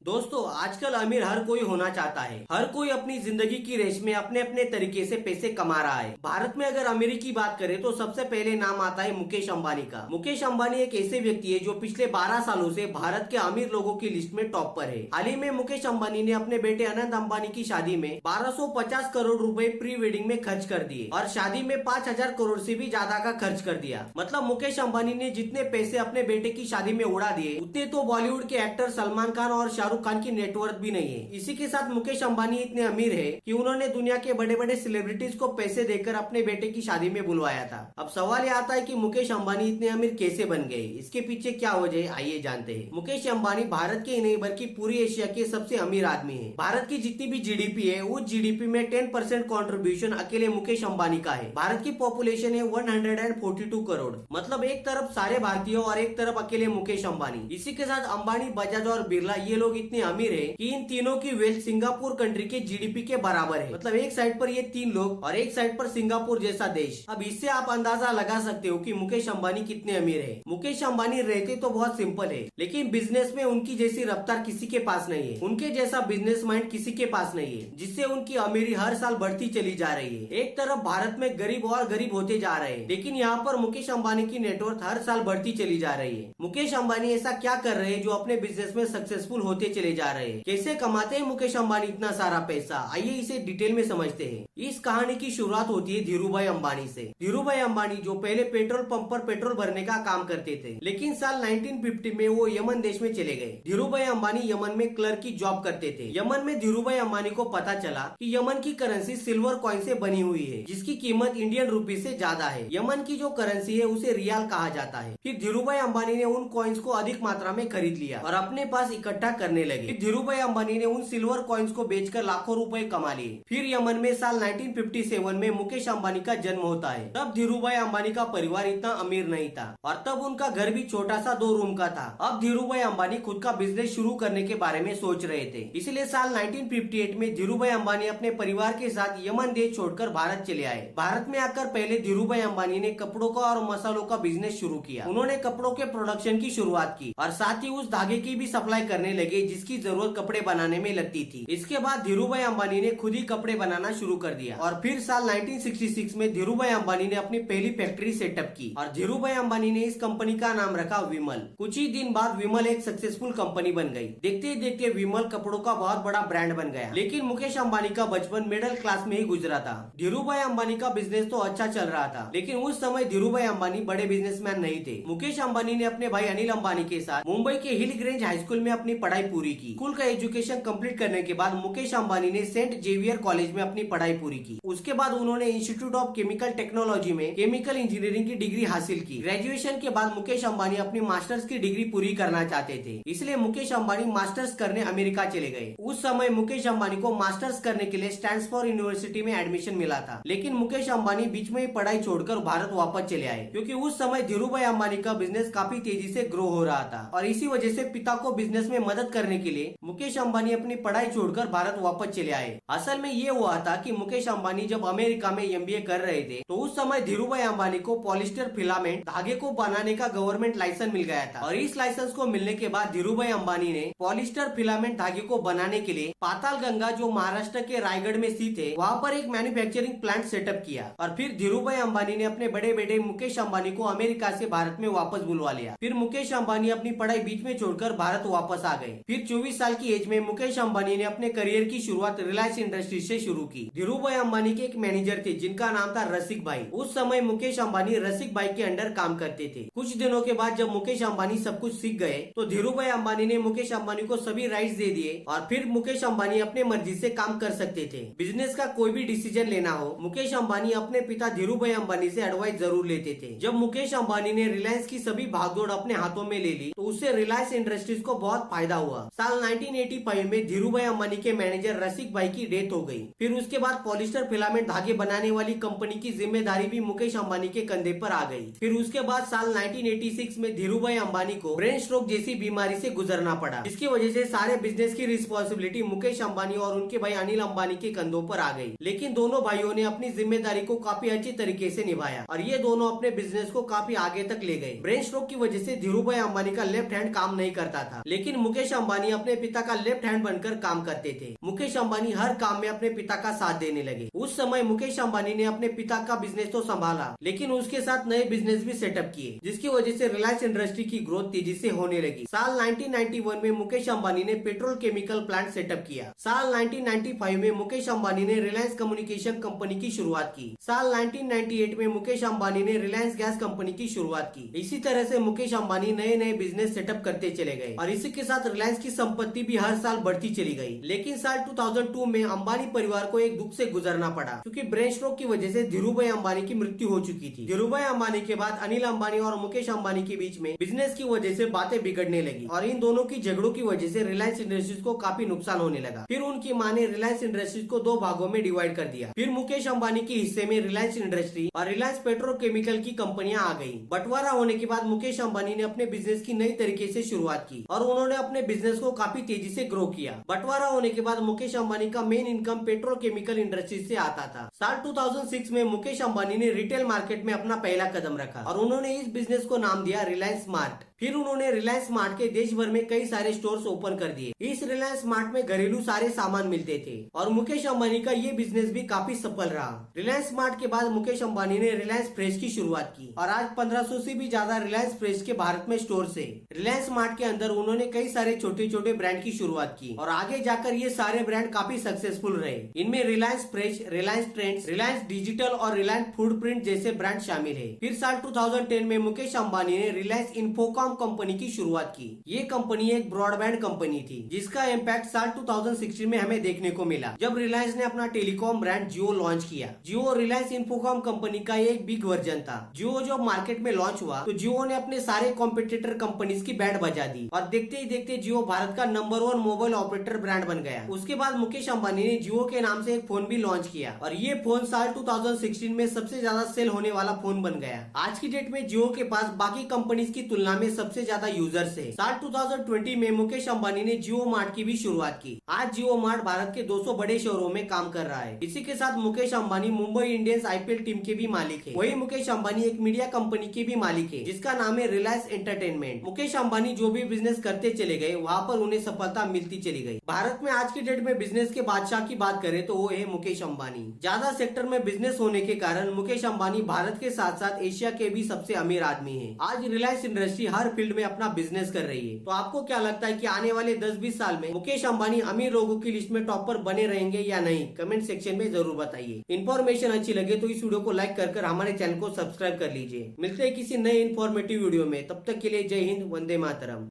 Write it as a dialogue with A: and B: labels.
A: दोस्तों आजकल अमीर हर कोई होना चाहता है। हर कोई अपनी जिंदगी की रेस में अपने अपने तरीके से पैसे कमा रहा है। भारत में अगर अमीरी की बात करें तो सबसे पहले नाम आता है मुकेश अंबानी का। मुकेश अंबानी एक ऐसे व्यक्ति है जो पिछले 12 सालों से भारत के अमीर लोगों की लिस्ट में टॉप पर है। हाल ही में मुकेश अंबानी ने अपने बेटे अनंत अंबानी की शादी में 1250 करोड़ रुपए प्री वेडिंग में खर्च कर दिए और शादी में 5000 करोड़ से भी ज्यादा का खर्च कर दिया। मतलब मुकेश अंबानी ने जितने पैसे अपने बेटे की शादी में उड़ा दिए उतने तो बॉलीवुड के एक्टर सलमान खान और शाहरुख खान की नेटवर्थ भी नहीं है। इसी के साथ मुकेश अंबानी इतने अमीर है कि उन्होंने दुनिया के बड़े बड़े सेलिब्रिटीज को पैसे देकर अपने बेटे की शादी में बुलवाया था। अब सवाल ये आता है कि मुकेश अंबानी इतने अमीर कैसे बन गए, इसके पीछे क्या वजह है, आइए जानते हैं। मुकेश अंबानी भारत के ही नहीं बल्कि पूरी एशिया के सबसे अमीर आदमी है। भारत की जितनी भी जीडीपी है उस जीडीपी में 10% कॉन्ट्रीब्यूशन अकेले मुकेश अंबानी का है। भारत की पॉपुलेशन है 142 करोड़। मतलब एक तरफ सारे भारतीयों और एक तरफ अकेले मुकेश अंबानी। इसी के साथ अंबानी, बजाज और बिरला ये लोग इतने अमीर है कि इन तीनों की वेल्थ सिंगापुर कंट्री के जीडीपी के बराबर है। मतलब एक साइड पर ये तीन लोग और एक साइड पर सिंगापुर जैसा देश। अब इससे आप अंदाजा लगा सकते हो कि मुकेश अंबानी कितने अमीर है। मुकेश अंबानी रहते तो बहुत सिंपल है, लेकिन बिजनेस में उनकी जैसी रफ्तार किसी के पास नहीं है। उनके जैसा बिजनेस माइंड किसी के पास नहीं है, जिससे उनकी अमीरी हर साल बढ़ती चली जा रही है। एक तरफ भारत में गरीब और गरीब होते जा रहे हैं, लेकिन यहाँ पर मुकेश अंबानी की नेटवर्थ हर साल बढ़ती चली जा रही है। मुकेश अंबानी ऐसा क्या कर रहे हैं जो अपने बिजनेस में सक्सेसफुल होते चले जा रहे हैं। कैसे कमाते हैं मुकेश अंबानी इतना सारा पैसा, आइए इसे डिटेल में समझते हैं। इस कहानी की शुरुआत होती है धीरूभाई अंबानी से। धीरूभाई अंबानी जो पहले पेट्रोल पंप पर पेट्रोल भरने का काम करते थे, लेकिन साल 1950 में वो यमन देश में चले गए। धीरूभाई अंबानी यमन में क्लर्क की जॉब करते थे। यमन में धीरूभाई अंबानी को पता चला कि यमन की करेंसी सिल्वर कॉइन से बनी हुई है, जिसकी कीमत इंडियन रुपीज से ज्यादा है। यमन की जो करेंसी है उसे रियाल कहा जाता है। फिर धीरूभाई अंबानी ने उन कॉइन्स को अधिक मात्रा में खरीद लिया और अपने पास इकट्ठा करने लगे। धीरूभाई अंबानी ने उन सिल्वर कॉइन्स को बेचकर लाखों रुपए कमा लिए। फिर यमन में साल 1957 में मुकेश अंबानी का जन्म होता है। तब धीरूभाई अंबानी का परिवार इतना अमीर नहीं था और तब उनका घर भी छोटा सा 2 रूम का था। अब धीरूभाई अंबानी खुद का बिजनेस शुरू करने के बारे में सोच रहे थे, इसलिए साल 1958 में धीरूभाई अंबानी अपने परिवार के साथ यमन देश छोड़कर भारत चले आए। भारत में आकर पहले धीरूभाई अंबानी ने कपड़ों का और मसालों का बिजनेस शुरू किया। उन्होंने कपड़ों के प्रोडक्शन की शुरुआत की और साथ ही उस धागे की भी सप्लाई करने लगे जिसकी जरूरत कपड़े बनाने में लगती थी। इसके बाद धीरूभाई अंबानी ने खुद ही कपड़े बनाना शुरू कर दिया और फिर साल 1966 में धीरूभाई अंबानी ने अपनी पहली फैक्ट्री सेटअप की और धीरूभाई अंबानी ने इस कंपनी का नाम रखा विमल। कुछ ही दिन बाद विमल एक सक्सेसफुल कंपनी बन गई। देखते ही देखते विमल कपड़ों का बहुत बड़ा ब्रांड बन गया। लेकिन मुकेश अंबानी का बचपन मिडिल क्लास में ही गुजरा था। धीरूभाई अंबानी का बिजनेस तो अच्छा चल रहा था, लेकिन उस समय धीरूभाई अंबानी बड़े बिजनेसमैन नहीं थे। मुकेश अंबानी ने अपने भाई अनिल अंबानी के साथ मुंबई के हिल ग्रेंज हाई स्कूल में अपनी पढ़ाई पूरी की। स्कूल का एजुकेशन कंप्लीट करने के बाद मुकेश अंबानी ने सेंट जेवियर कॉलेज में अपनी पढ़ाई पूरी की। उसके बाद उन्होंने इंस्टीट्यूट ऑफ केमिकल टेक्नोलॉजी में केमिकल इंजीनियरिंग की डिग्री हासिल की। ग्रेजुएशन के बाद मुकेश अंबानी अपनी मास्टर्स की डिग्री पूरी करना चाहते थे, इसलिए मुकेश अंबानी मास्टर्स करने अमेरिका चले गए। उस समय मुकेश अंबानी को मास्टर्स करने के लिए स्टैनफोर्ड यूनिवर्सिटी में एडमिशन मिला था, लेकिन मुकेश अंबानी बीच में ही पढ़ाई छोड़कर भारत वापस चले आए, क्योंकि उस समय धीरूभाई अंबानी का बिजनेस काफी तेजी से ग्रो हो रहा था और इसी वजह से पिता को बिजनेस में मदद करने के लिए मुकेश अंबानी अपनी पढ़ाई छोड़कर भारत वापस चले आए। असल में ये हुआ था कि मुकेश अंबानी जब अमेरिका में एमबीए कर रहे थे तो उस समय धीरूभाई अंबानी को पॉलिस्टर फिलामेंट धागे को बनाने का गवर्नमेंट लाइसेंस मिल गया था और इस लाइसेंस को मिलने के बाद धीरूभाई अंबानी ने पॉलिस्टर फिलामेंट धागे को बनाने के लिए पाताल गंगा जो महाराष्ट्र के रायगढ़ में स्थित है वहाँ पर एक मैन्युफैक्चरिंग प्लांट सेटअप किया और फिर धीरूभाई अंबानी ने अपने बड़े बेटे मुकेश अंबानी को अमेरिका से भारत में वापस बुलवा लिया। फिर मुकेश अंबानी अपनी पढ़ाई बीच में छोड़कर भारत वापस आ गए। फिर 24 साल की एज में मुकेश अंबानी ने अपने करियर की शुरुआत रिलायंस इंडस्ट्रीज से शुरू की। धीरूभाई अंबानी के एक मैनेजर थे जिनका नाम था रसिक भाई। उस समय मुकेश अंबानी रसिक भाई के अंडर काम करते थे। कुछ दिनों के बाद जब मुकेश अंबानी सब कुछ सीख गए तो धीरूभाई अंबानी ने मुकेश अंबानी को सभी राइट्स दे दिए और फिर मुकेश अंबानी अपने मर्जी से काम कर सकते थे। बिजनेस का कोई भी डिसीजन लेना हो मुकेश अंबानी अपने पिता धीरूभाई अंबानी से एडवाइस जरूर लेते थे। जब मुकेश अंबानी ने रिलायंस की सभी भागदौड़ अपने हाथों में ले ली तो उससे रिलायंस इंडस्ट्रीज को बहुत फायदा हुआ। साल 1985 में धीरूभाई अंबानी के मैनेजर रसिक भाई की डेथ हो गई। फिर उसके बाद पॉलिस्टर फिलामेंट धागे बनाने वाली कंपनी की जिम्मेदारी भी मुकेश अंबानी के कंधे पर आ गई। फिर उसके बाद साल 1986 में धीरूभाई अंबानी को ब्रेन स्ट्रोक जैसी बीमारी से गुजरना पड़ा, जिसकी वजह से सारे बिजनेस की रिस्पॉन्सिबिलिटी मुकेश अंबानी और उनके भाई अनिल अंबानी के कंधों पर आ गई। लेकिन दोनों भाइयों ने अपनी जिम्मेदारी को काफी अच्छी तरीके से निभाया और ये दोनों अपने बिजनेस को काफी आगे तक ले गए। ब्रेन स्ट्रोक की वजह से धीरूभाई अंबानी का लेफ्ट हैंड काम नहीं करता था, लेकिन मुकेश अंबानी अंबानी अपने पिता का लेफ्ट हैंड बनकर काम करते थे। मुकेश अंबानी हर काम में अपने पिता का साथ देने लगे। उस समय मुकेश अंबानी ने अपने पिता का बिजनेस तो संभाला, लेकिन उसके साथ नए बिजनेस भी सेटअप किए, जिसकी वजह से रिलायंस इंडस्ट्री की ग्रोथ तेजी से होने लगी। साल 1991 में मुकेश अंबानी ने पेट्रोल केमिकल प्लांट सेटअप किया। साल 1995 में मुकेश अंबानी ने रिलायंस कम्युनिकेशन कंपनी की शुरुआत की। साल 1998 में मुकेश अंबानी ने रिलायंस गैस कंपनी की शुरुआत की। इसी तरह से मुकेश अंबानी नए नए बिजनेस सेटअप करते चले गए और इसी के साथ रिलायंस की संपत्ति भी हर साल बढ़ती चली गई। लेकिन साल 2002 में अंबानी परिवार को एक दुख से गुजरना पड़ा, क्योंकि ब्रेन स्ट्रोक की वजह से धीरूभाई अंबानी की मृत्यु हो चुकी थी। धीरूभाई अंबानी के बाद अनिल अंबानी और मुकेश अंबानी के बीच में बिजनेस की वजह से बातें बिगड़ने लगी और इन दोनों की झगड़ों की वजह से रिलायंस इंडस्ट्रीज को काफी नुकसान होने लगा। फिर उनकी मां ने रिलायंस इंडस्ट्रीज को दो भागों में डिवाइड कर दिया। फिर मुकेश अंबानी के हिस्से में रिलायंस इंडस्ट्री और रिलायंस पेट्रोकेमिकल की कंपनियां आ गई। बंटवारा होने के बाद मुकेश अंबानी ने अपने बिजनेस की नई तरीके से शुरुआत की और उन्होंने अपने बिजनेस को काफी तेजी से ग्रो किया। बंटवारा होने के बाद मुकेश अंबानी का मेन इनकम पेट्रोकेमिकल इंडस्ट्री से आता था। साल 2006 में मुकेश अंबानी ने रिटेल मार्केट में अपना पहला कदम रखा और उन्होंने इस बिजनेस को नाम दिया रिलायंस स्मार्ट। फिर उन्होंने रिलायंस स्मार्ट के देश भर में कई सारे स्टोर्स ओपन कर दिए। इस रिलायंस स्मार्ट में घरेलू सारे सामान मिलते थे और मुकेश अंबानी का ये बिजनेस भी काफी सफल रहा। रिलायंस स्मार्ट के बाद मुकेश अंबानी ने रिलायंस फ्रेश की शुरुआत की और आज 1500 से भी ज्यादा रिलायंस फ्रेश के भारत में स्टोर है। रिलायंस स्मार्ट के अंदर उन्होंने कई सारे छोटे छोटे ब्रांड की शुरुआत की और आगे जाकर ये सारे ब्रांड काफी सक्सेसफुल रहे। इनमें Reliance fresh, Reliance trends, Reliance digital और रिलायंस फुटप्रिंट जैसे ब्रांड शामिल है। फिर साल 2010 में मुकेश अंबानी ने रिलायंस इन्फोकॉम कंपनी की शुरुआत की। ये कंपनी एक ब्रॉडबैंड कंपनी थी, जिसका इम्पैक्ट साल 2016 में हमें देखने को मिला, जब रिलायंस ने अपना टेलीकॉम ब्रांड जियो लॉन्च किया। जियो रिलायंस इन्फोकॉम कंपनी का एक बिग वर्जन था। जियो जब मार्केट में लॉन्च हुआ तो जियो ने अपने सारे कॉम्पिटिटर कंपनीज की बैंड बजा दी और देखते ही देखते जियो भारत का नंबर 1 मोबाइल ऑपरेटर ब्रांड बन गया। उसके बाद मुकेश अंबानी ने जियो के नाम से एक फोन भी लॉन्च किया और ये फोन साल 2016 में सबसे ज्यादा सेल होने वाला फोन बन गया। आज की डेट में जियो के पास बाकी कंपनीज की तुलना में सबसे ज्यादा यूजर्स है। साल 2020 में मुकेश अंबानी ने जियो मार्ट की भी शुरुआत की। आज जियो मार्ट भारत के 200 बड़े शहरों में काम कर रहा है। इसी के साथ Mukesh Ambani Mumbai Indians IPL team के भी मालिक है। वही मुकेश अंबानी एक मीडिया कंपनी के भी मालिक है, जिसका नाम है रिलायंस एंटरटेनमेंट। मुकेश अंबानी जो भी बिजनेस करते चले गए, वहाँ पर उन्हें सफलता मिलती चली गई। भारत में आज की डेट में बिजनेस के बादशाह की बात करें तो वो है मुकेश अंबानी। ज्यादा सेक्टर में बिजनेस होने के कारण मुकेश अंबानी भारत के साथ साथ एशिया के भी सबसे अमीर आदमी है। आज रिलायंस इंडस्ट्री हर फील्ड में अपना बिजनेस कर रही है। तो आपको क्या लगता है कि आने वाले 10-20 साल में मुकेश अंबानी अमीर लोगों की लिस्ट में टॉप पर बने रहेंगे या नहीं? कमेंट सेक्शन में जरूर बताइए। इन्फॉर्मेशन अच्छी लगे तो इस वीडियो को लाइक कर हमारे चैनल को सब्सक्राइब कर लीजिए। मिलते हैं किसी नए इन्फॉर्मेटिव वीडियो में, तब तक के लिए जय हिंद, वंदे मातरम।